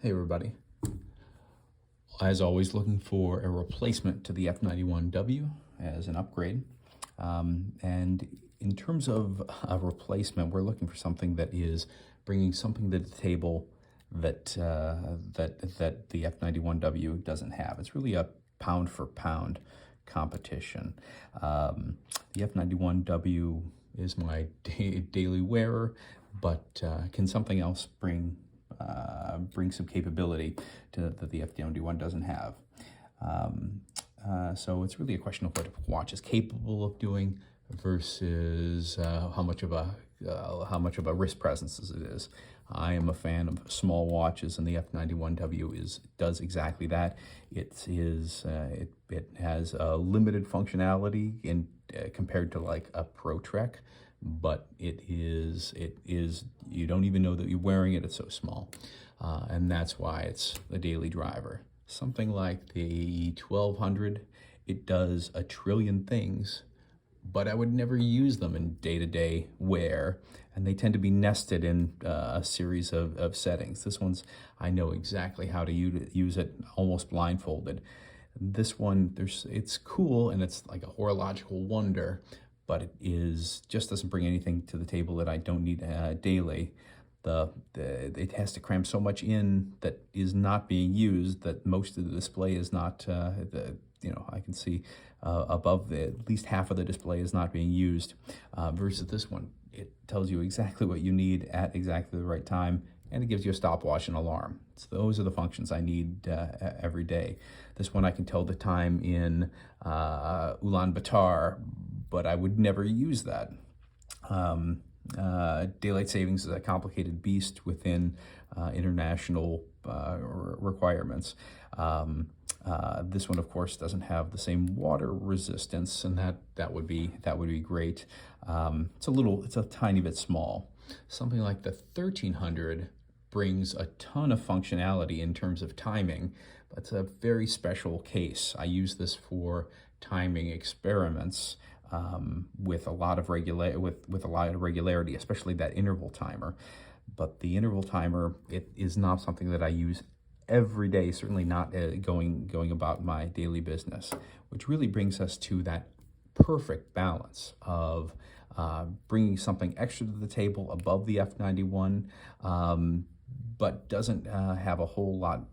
Hey everybody. As always, looking for a replacement to the F-91W as an upgrade. And in terms of a replacement, we're looking for something that is bringing something to the table that that the F-91W doesn't have. It's really a pound for pound competition. The F-91W is my daily wearer, but can something else bring some capability that the F-91 doesn't have? So it's really a question of what a watch is capable of doing versus how much of a wrist presence it is. I am a fan of small watches, and the F-91W does exactly that. It has a limited functionality in compared to like a Pro Trek, but it is you don't even know that you're wearing it. It's so small, and that's why it's a daily driver. Something like the 1200, it does a trillion things, but I would never use them in day-to-day wear, and they tend to be nested in a series of settings. This one's, I know exactly how to use it, almost blindfolded. This one, it's cool, and it's like a horological wonder, but it just doesn't bring anything to the table that I don't need daily. It has to cram so much in that is not being used that most of the display is not, I can see above at least half of the display is not being used, versus this one. It tells you exactly what you need at exactly the right time, and it gives you a stopwatch and alarm. So those are the functions I need every day. This one I can tell the time in Ulaanbaatar, but I would never use that. Daylight savings is a complicated beast within international requirements. This one, of course, doesn't have the same water resistance, and that would be great. It's a tiny bit small. Something like the 1300 brings a ton of functionality in terms of timing, but it's a very special case. I use this for timing experiments with a lot of regularity, especially that interval timer. But the interval timer, it is not something that I use every day, certainly not going about my daily business, which really brings us to that perfect balance of bringing something extra to the table above the F-91, but doesn't have a whole lot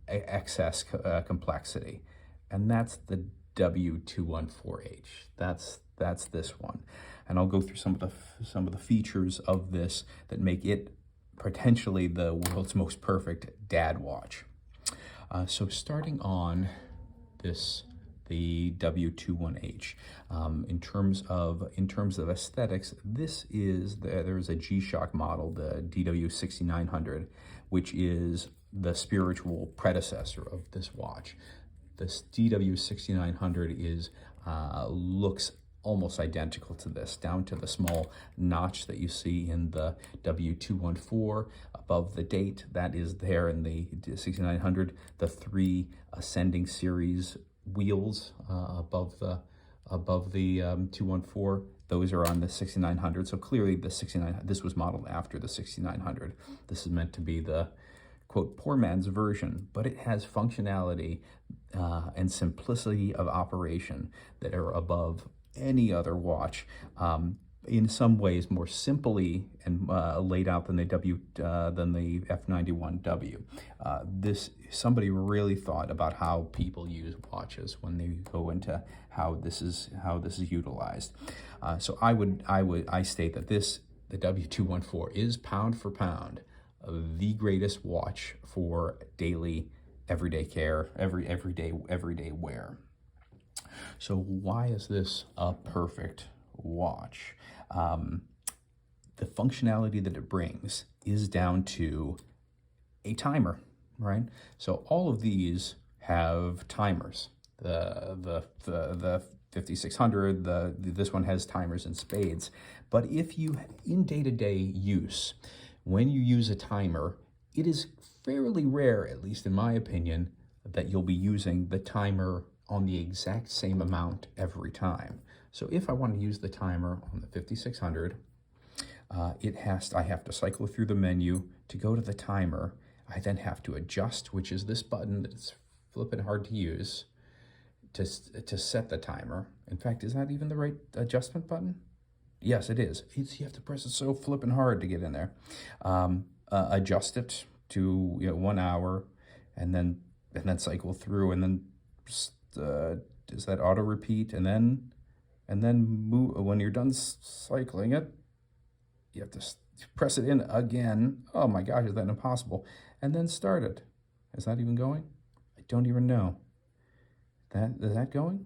excess complexity, and that's the W214H. That's this one, and I'll go through some of the features of this that make it potentially the world's most perfect dad watch. So starting on the W214H, in terms of aesthetics, there's a G-Shock model, the DW6900, which is the spiritual predecessor of this watch. This DW6900 looks almost identical to this, down to the small notch that you see in the W214 above the date. That is there in the 6900. The three ascending series wheels above the 214, those are on the 6900. So clearly this was modeled after the 6900. This is meant to be the quote poor man's version, but it has functionality and simplicity of operation that are above any other watch. In some ways more simply and laid out than the F-91W. Somebody really thought about how people use watches when they go into how this is utilized. So I state that the W214 is pound for pound the greatest watch for daily, everyday care, everyday wear. So why is this a perfect watch? The functionality that it brings is down to a timer, right? So all of these have timers. The 5600, this one has timers in spades. But if you, in day-to-day use, when you use a timer, it is fairly rare, at least in my opinion, that you'll be using the timer on the exact same amount every time. So if I want to use the timer on the 5600, I have to cycle through the menu to go to the timer. I then have to adjust, which is this button that's flipping hard to use, to set the timer. In fact, is that even the right adjustment button? Yes, it is. You have to press it so flipping hard to get in there. Adjust it to 1 hour, and then cycle through, and then does that auto repeat, and then move. When you're done cycling it, you have to press it in again. Oh my gosh, is that impossible? And then start it. Is that even going? I don't even know. Is that going?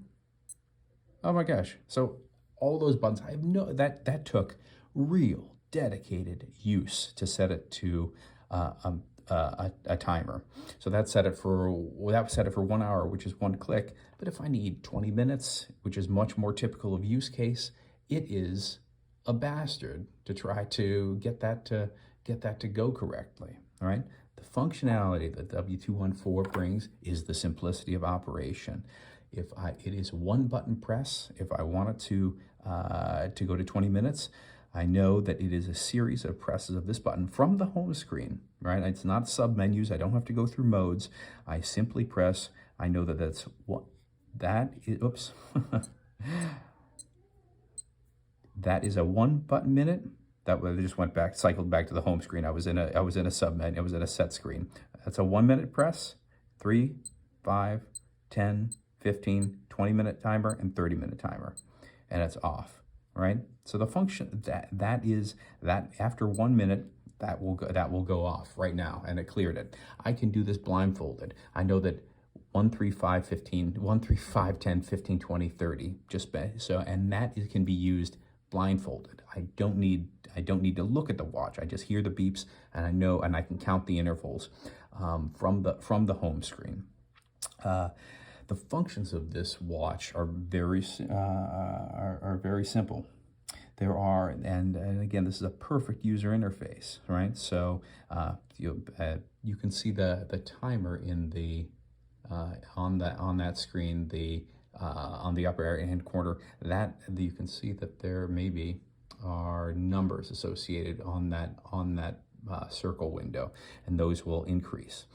Oh my gosh. So all those buttons, I have that took real dedicated use to set it to a timer. So that set it for 1 hour, which is one click. But if I need 20 minutes, which is much more typical of use case, it is a bastard to try to get that to go correctly. All right. The functionality that W214 brings is the simplicity of operation. It is one button press. If I wanted to go to 20 minutes, I know that it is a series of presses of this button from the home screen, right? It's not sub-menus. I don't have to go through modes. I simply press. I know that that's what that is. Oops. That is a 1 button minute. That I just cycled back to the home screen. I was in a sub-menu. I was in a set screen. That's a 1 minute press, 3, 5, 10, 15, 20 minute timer, and 30 minute timer, and it's off, right? So the function that is after 1 minute, that will go off right now, and it cleared it. I can do this blindfolded. I know that 1, 3, 5, 15, 1, 3, 5, 10, 15, 20, 30, and that can be used blindfolded. I don't need to look at the watch. I just hear the beeps, and I know, and I can count the intervals from the home screen. The functions of this watch are very simple. There are, and again, this is a perfect user interface, right? So you can see the timer in the on that screen, on the upper hand corner. That you can see that there maybe are numbers associated on that circle window, and those will increase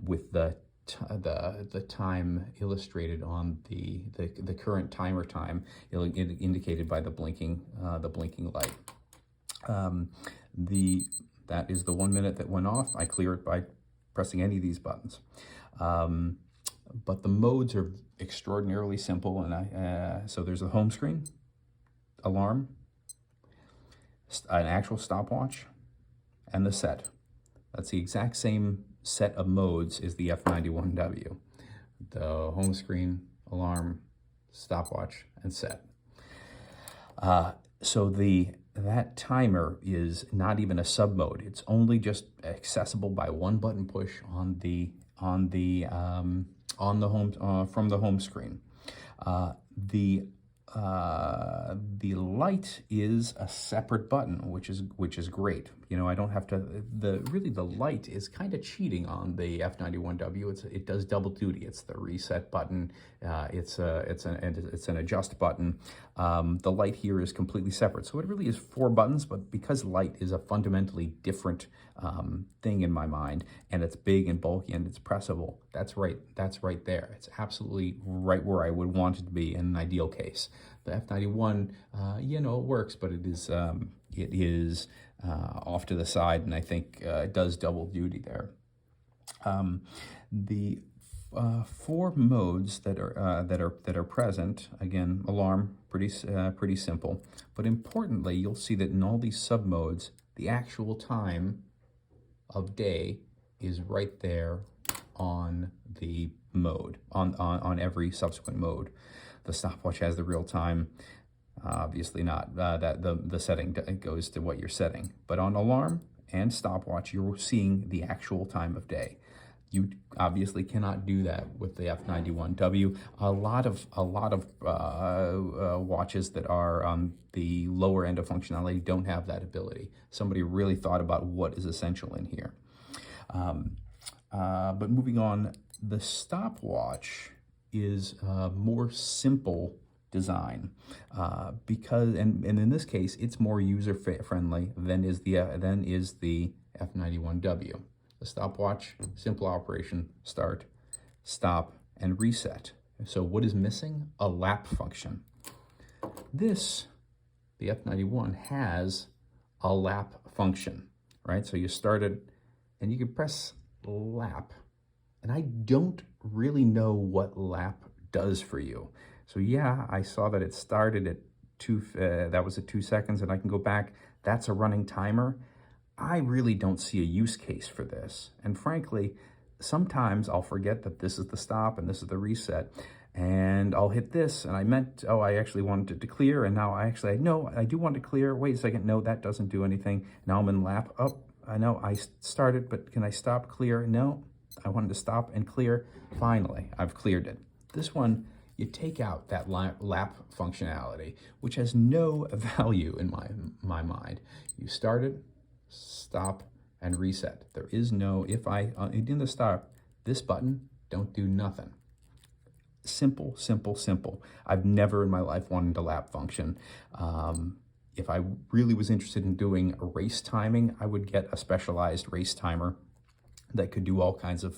with the time illustrated on the current timer time, indicated by the blinking light. That is the 1 minute that went off. I clear it by pressing any of these buttons. But the modes are extraordinarily simple, and so there's a home screen, alarm, an actual stopwatch, and the set. That's the exact same set of modes as the F-91W. The home screen, alarm, stopwatch, and set. So that timer is not even a sub mode. It's only just accessible by one button push on the home from the home screen. The light is a separate button, which is great. I don't have to. The light is kind of cheating on the F-91W. It does double duty. It's the reset button. It's an adjust button. The light here is completely separate. So it really is 4 buttons, but because light is a fundamentally different thing in my mind, and it's big and bulky and it's pressable, that's right there. It's absolutely right where I would want it to be in an ideal case. The F-91, it works, but it is off to the side, and I think it does double duty there. The 4 modes that are present, again, alarm, pretty simple, but importantly, you'll see that in all these sub modes, the actual time of day is right there on the mode, on every subsequent mode. The stopwatch has the real time. Obviously not. That the setting goes to what you're setting. But on alarm and stopwatch, you're seeing the actual time of day. You obviously cannot do that with the F-91W. A lot of watches that are on the lower end of functionality don't have that ability. Somebody really thought about what is essential in here. But moving on, the stopwatch is more simple design because in this case it's more user friendly than is the F-91W. the stopwatch, simple operation, start, stop, and reset. So what is missing? A lap function. This, the F91, has a lap function, right? So you start it and you can press lap. And I don't really know what lap does for you. So yeah, I saw that it started at that was at 2 seconds, and I can go back. That's a running timer. I really don't see a use case for this. And frankly, sometimes I'll forget that this is the stop and this is the reset, and I'll hit this, and I actually wanted it to clear, and now no, I do want to clear. Wait a second, no, that doesn't do anything. Now I'm in lap. Oh, I know I started, but can I stop, clear? No, I wanted to stop and clear. Finally, I've cleared it. This one, you take out that lap functionality, which has no value in my mind. You start it, stop, and reset. There is no, if I, in the stop, this button, don't do nothing. Simple, simple, simple. I've never in my life wanted a lap function. If I really was interested in doing a race timing, I would get a specialized race timer that could do all kinds of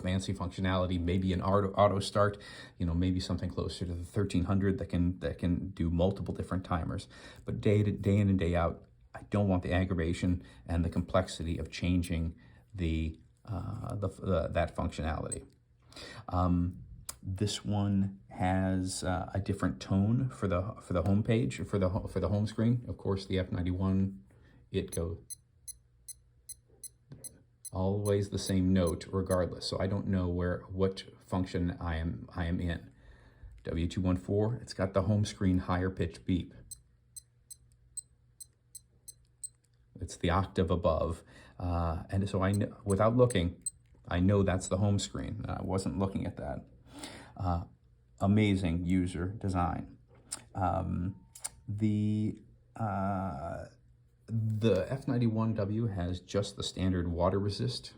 fancy functionality, maybe an auto start, maybe something closer to the 1300 that can do multiple different timers. But day in and day out, I don't want the aggravation and the complexity of changing that functionality. This one has a different tone for the home page, for the home screen. Of course, the F91, it goes always the same note regardless. So I don't know what function I am in. W214, it's got the home screen higher pitch beep. It's the octave above. And so I know, without looking, I know that's the home screen. I wasn't looking at that. Amazing user design. The F91W has just the standard water resist.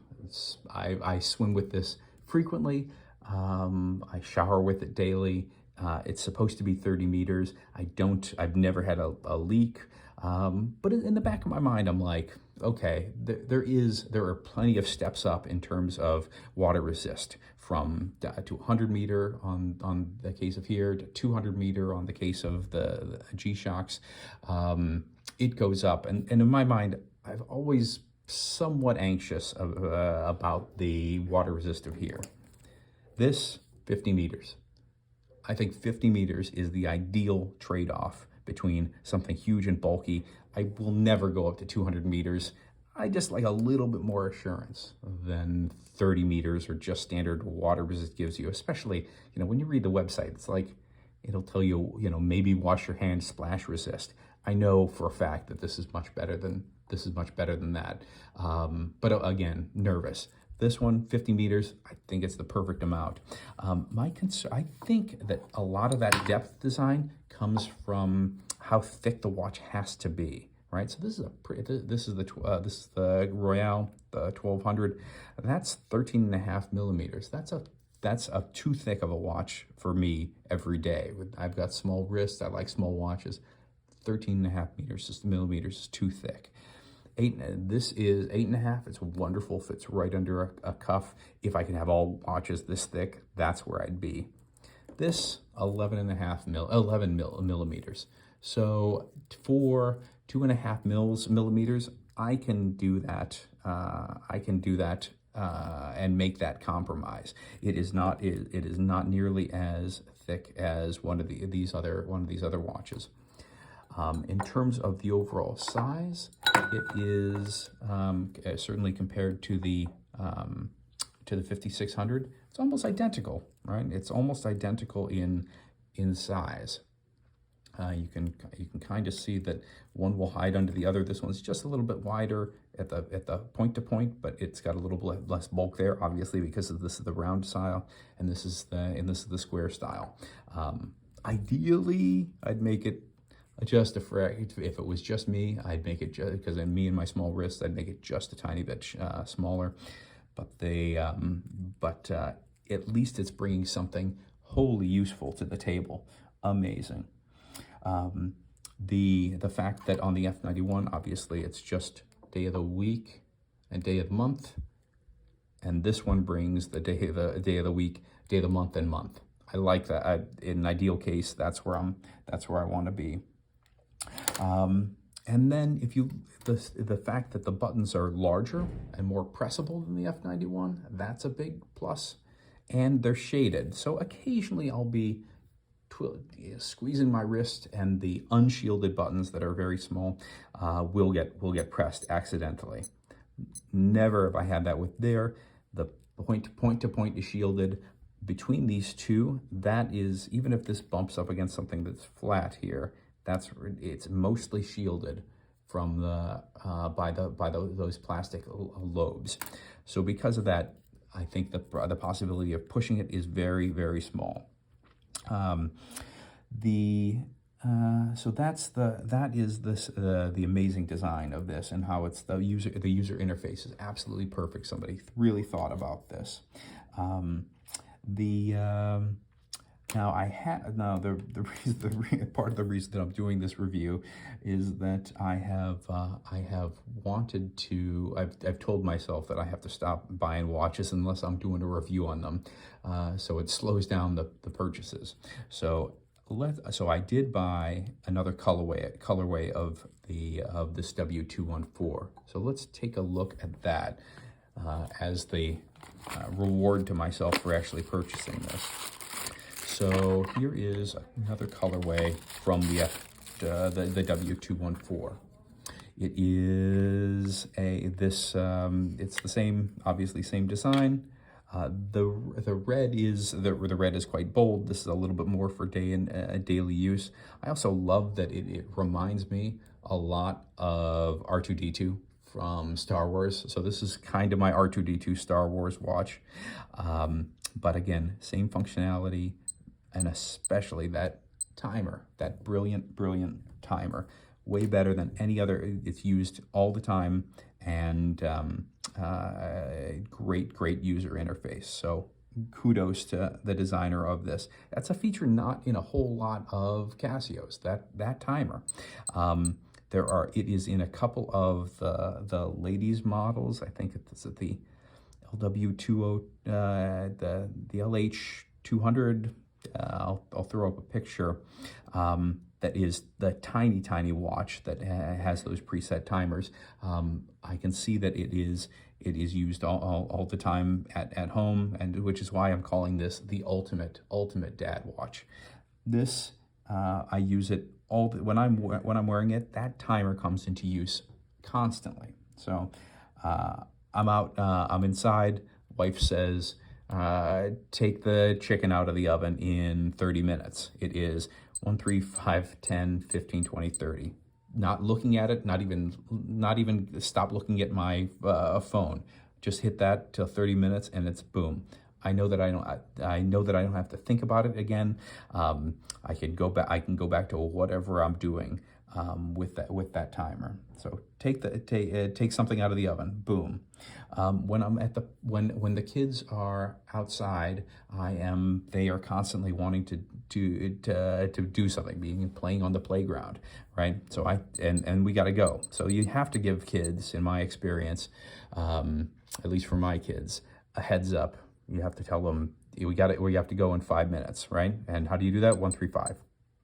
I swim with this frequently. I shower with it daily. It's supposed to be 30 meters. I've never had a leak. But in the back of my mind, I'm like, okay, there are plenty of steps up in terms of water resist, from to 100 meter on the case of here, to 200 meter on the case of the G-Shocks. It goes up, and in my mind, I've always somewhat anxious about the water resistive here. This 50 meters. I think 50 meters is the ideal trade-off between something huge and bulky. I will never go up to 200 meters. I just like a little bit more assurance than 30 meters or just standard water resist gives you, especially, when you read the website, it's like, it'll tell you, maybe wash your hands, splash resist. I know for a fact that this is much better than that. But again, nervous. This one, 50 meters, I think it's the perfect amount. I think that a lot of that depth design comes from how thick the watch has to be, right? So this is the Royale, the 1200. That's 13.5 millimeters. That's too thick of a watch for me every day. I've got small wrists. I like small watches. 13.5 millimeters is too thick. This is 8.5. It's wonderful, fits right under a cuff. If I can have all watches this thick, that's where I'd be. This 11 millimeters. So for 2.5 millimeters, I can do that. And make that compromise. It is not nearly as thick as one of these other watches. In terms of the overall size, it is certainly compared to the 5600. It's almost identical, right? It's almost identical in size. You can kind of see that one will hide under the other. This one's just a little bit wider at the point to point, but it's got a little bit less bulk there, obviously, because this is the round style, and this is the square style. Ideally, I'd make it just if it was just me, I'd make it just because me and my small wrists, I'd make it just a tiny bit smaller. But at least it's bringing something wholly useful to the table. Amazing. The fact that on the F91, obviously, it's just day of the week and day of the month. and this one brings the day of the week, day of the month, and month. I like that. In an ideal case, that's where I want to be. And then the fact that the buttons are larger and more pressable than the F91, that's a big plus. And they're shaded, so occasionally I'll be squeezing my wrist, and the unshielded buttons that are very small will get pressed accidentally. Never have I had that with there. The point to point is shielded. Between these two, that is, even if this bumps up against something that's flat here, it's mostly shielded from by those plastic lobes. So because of that, I think the possibility of pushing it is very, very small. So that is the amazing design of this, and how it's the user interface is absolutely perfect. Somebody really thought about this. Part of the reason that I'm doing this review is that I have wanted to. I've told myself that I have to stop buying watches unless I'm doing a review on them, so it slows down the purchases. So I did buy another colorway of this W214. So let's take a look at that as the reward to myself for actually purchasing this. So here is another colorway from the W214. It is it's the same, obviously same design. The red is quite bold. This is a little bit more for daily use. I also love that it reminds me a lot of R2-D2 from Star Wars. So this is kind of my R2-D2 Star Wars watch. But again, same functionality, and especially that timer, that brilliant timer. Way better than any other. It's used all the time, and great user interface. So kudos to the designer of this. That's a feature not in a whole lot of Casios, that timer. It is in a couple of the ladies models. I think it's at the LW20, the LH200. I'll throw up a picture. That is the tiny watch that has those preset timers. I can see that it is used all the time at home, and which is why I'm calling this the ultimate dad watch. This I use it when I'm wearing it. That timer comes into use constantly. So I'm out, I'm inside. Wife says, take the chicken out of the oven in 30 minutes. It is 1, 3, 5, 10, 15, 20, 30. Not looking at it, not even stop looking at my phone. Just hit that till 30 minutes, and it's boom. I know that I don't have to think about it again. I can go back to whatever I'm doing with that timer. So take something out of the oven, boom. When the kids are outside, they are constantly wanting to do something, playing on the playground, right? So and we got to go. So you have to give kids, in my experience, at least for my kids, a heads up. You have to tell them we have to go in 5 minutes, right? And how do you do that? 1, 3, 5,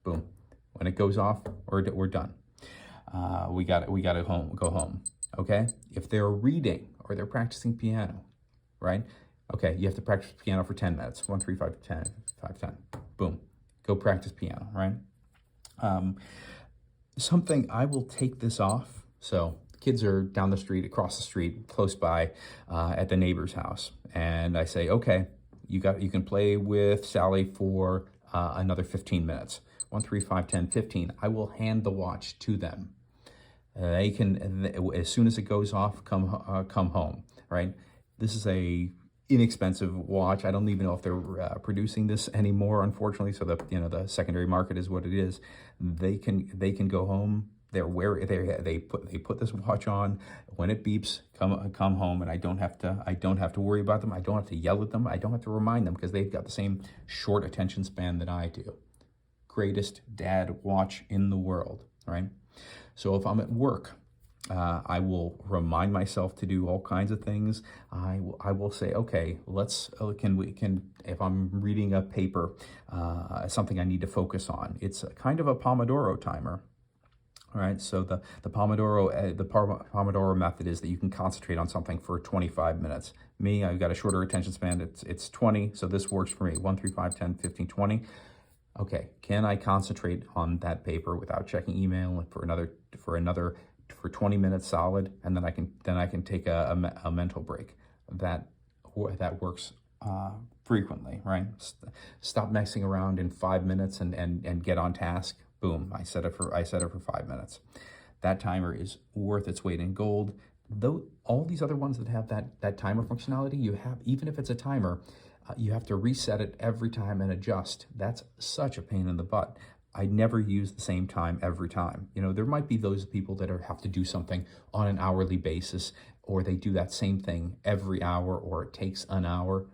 boom. When it goes off, we're done. We got to go home. Okay. If they're reading or they're practicing piano, right? Okay, you have to practice piano for 10 minutes. 1, 3, 5, 10, 5, 10. Boom. Go practice piano, right? Something, I will take this off. So kids are down the street, across the street, close by, at the neighbor's house. And I say, okay, you can play with Sally for another 15 minutes. 1, 3, 5, 10, 15. I will hand the watch to them. They can, as soon as it goes off, come home, right? This is a inexpensive watch. I don't even know if they're producing this anymore, unfortunately. So the secondary market is what it is. They can go home. They put this watch on. When it beeps, come home, and I don't have to worry about them. I don't have to yell at them. I don't have to remind them, because they've got the same short attention span that I do. Greatest dad watch in the world, right? So if I'm at work I will remind myself to do all kinds of things. I will say, okay, if I'm reading a paper, something I need to focus on. It's a kind of a Pomodoro timer. All right, so Pomodoro method is that you can concentrate on something for 25 minutes. Me, I've got a shorter attention span. It's 20, so this works for me. 1, 3, 5, 10, 15, 20. Okay, can I concentrate on that paper without checking email for 20 minutes solid, and then I can take a mental break. That works frequently, right? Stop messing around in 5 minutes and get on task. Boom, I set it for 5 minutes. That timer is worth its weight in gold. Though all these other ones that have that timer functionality, even if it's a timer, you have to reset it every time and adjust. That's such a pain in the butt. I never use the same time every time. You know, there might be those people that have to do something on an hourly basis, or they do that same thing every hour, or it takes an hour.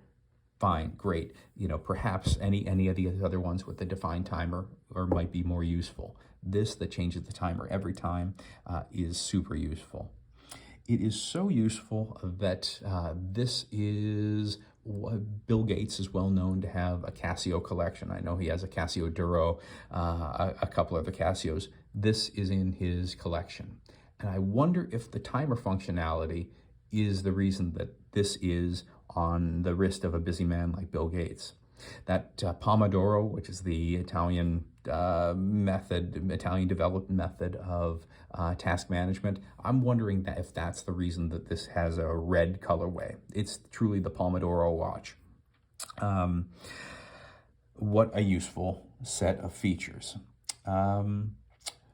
Fine, great. You know, perhaps any of the other ones with the defined timer might be more useful. This that changes the timer every time is super useful. It is so useful that Bill Gates is well known to have a Casio collection. I know he has a Casio Duro, a couple of the Casios. This is in his collection. And I wonder if the timer functionality is the reason that this is on the wrist of a busy man like Bill Gates. That Pomodoro, which is the Italian developed method of task management, I'm wondering if that's the reason that this has a red colorway. It's truly the Pomodoro watch. What a useful set of features.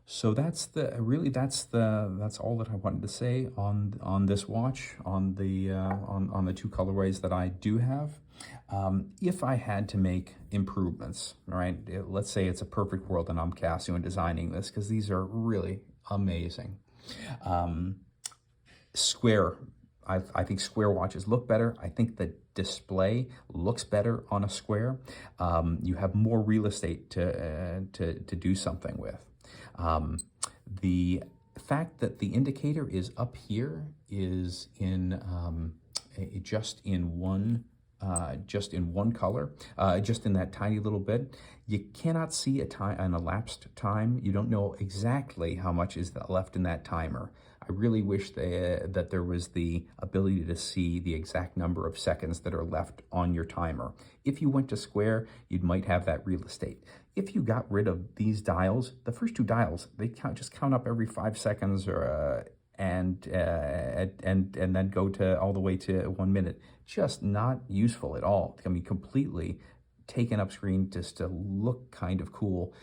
So that's all that I wanted to say on this watch, on the two colorways that I do have. If I had to make improvements, all right, let's say it's a perfect world and I'm Casio and designing this, because these are really amazing. I think square watches look better. I think the display looks better on a square. You have more real estate to do something with. The fact that the indicator is up here is just in one color, just in that tiny little bit. You cannot see an elapsed time. You don't know exactly how much is left in that timer. I really wish that there was the ability to see the exact number of seconds that are left on your timer. If you went to square, you might have that real estate. If you got rid of these dials, the first two dials, they just count up every 5 seconds, and then go to all the way to 1 minute. Just not useful at all. It can be completely taken up screen just to look kind of cool.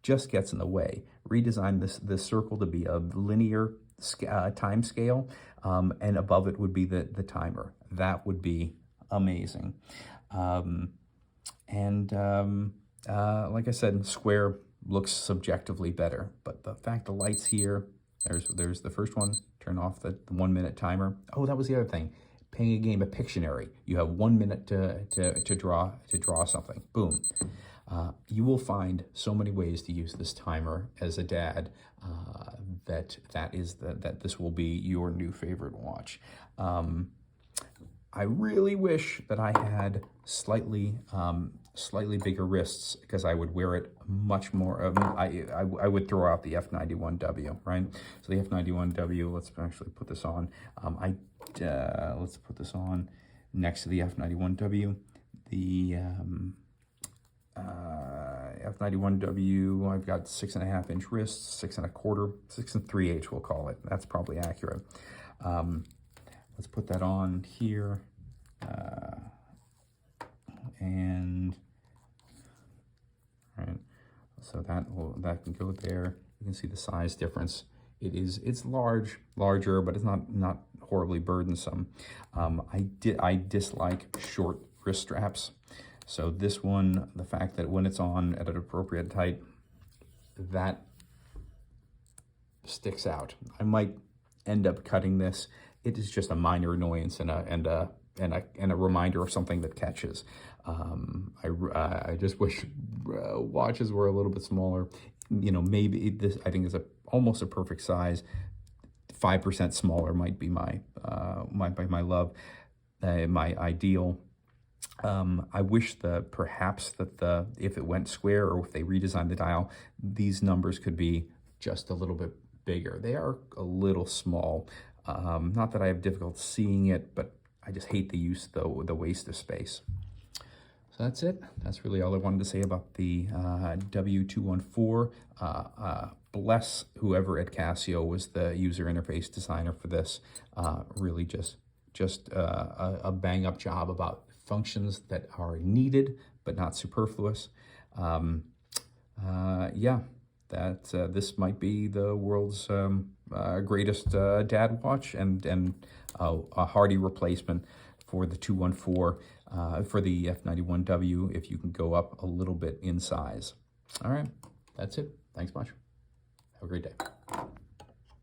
Just gets in the way. Redesign this circle to be a linear time scale, and above it would be the timer. That would be amazing. Like I said, square looks subjectively better, but the fact the light's here, there's the first one, turn off the 1 minute timer. Oh, that was the other thing. Playing a game of Pictionary. You have 1 minute to draw something. Boom. You will find so many ways to use this timer as a dad that this will be your new favorite watch. I really wish that I had slightly bigger wrists, because I would wear it much more. I would throw out the F-91W, right? So the F-91W, let's actually put this on. Let's put this on next to the F-91W. The F-91W, I've got 6.5 inch wrists, 6 1/4, 6 3/8 we'll call it. That's probably accurate. Let's put that on here, and all right, so that can go there. You can see the size difference. It's larger, but it's not horribly burdensome. I dislike short wrist straps. So this one, the fact that when it's on at an appropriate height, that sticks out. I might end up cutting this. It is just a minor annoyance and a reminder of something that catches. I just wish watches were a little bit smaller. You know, maybe this, I think, is almost a perfect size. 5% smaller might be my my ideal. I wish that perhaps that if it went square or if they redesigned the dial, these numbers could be just a little bit bigger. They are a little small. Not that I have difficulty seeing it, but I just hate the use, the waste of space. So that's it. That's really all I wanted to say about the W214. Bless whoever at Casio was the user interface designer for this. Really just a bang-up job about functions that are needed but not superfluous. Yeah, this might be the world's greatest dad watch, and a hardy replacement for the 214, for the F-91W, if you can go up a little bit in size. All right, that's it. Thanks much. Have a great day.